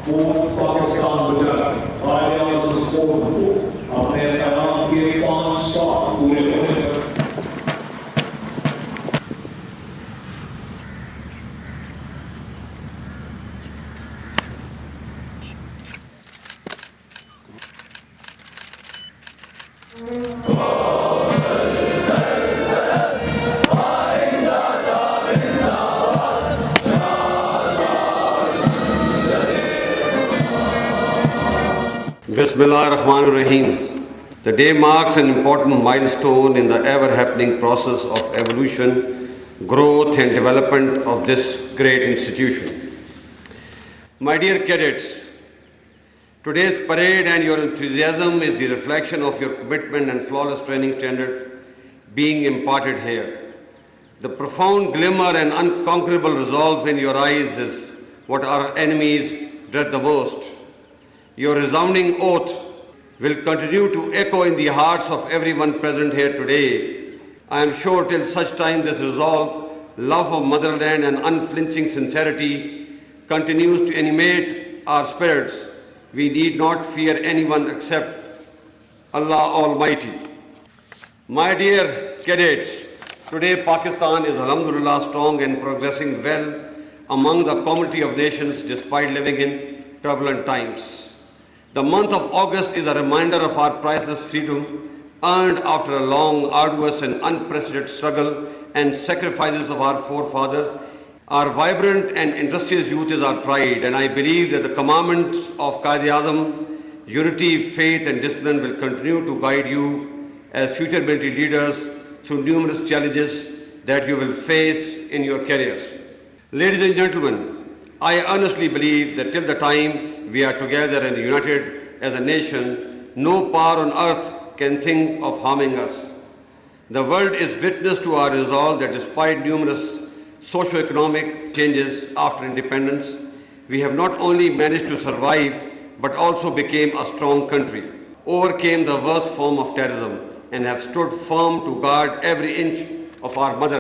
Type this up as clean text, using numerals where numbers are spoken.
fourth Pakistan बचाने Quaid-e-Azam sport को अपने पैगाम के 5 साल पूरे होने पर Bismillah ar-Rahman ar-Rahim. The day marks an important milestone in the ever-happening process of evolution, growth and development of this great institution. My dear cadets, today's parade and your enthusiasm is the reflection of your commitment and flawless training standard being imparted here. The profound glimmer and unconquerable resolve in your eyes is what our enemies dread the most. Your resounding oath will continue to echo in the hearts of everyone present here today. I am sure till such time this resolve, love of motherland and unflinching sincerity continues to animate our spirits, we need not fear anyone except Allah Almighty. My dear cadets, today Pakistan is alhamdulillah strong and progressing well among the community of nations despite living in turbulent times. The month of August is a reminder of our priceless freedom earned after a long, arduous and unprecedented struggle and sacrifices of our forefathers. Our vibrant and industrious youth is our pride, and I believe that the commandments of Qaid-e-Azam, unity, faith and discipline will continue to guide you as future military leaders through numerous challenges that you will face in your careers. Ladies and gentlemen, I honestly believe that till the time we are together and united as a nation, no power on earth can think of harming us. The world is witness to our resolve that despite numerous socio-economic changes after independence, we have not only managed to survive but also became a strong country, overcame the worst form of terrorism and have stood firm to guard every inch of our mother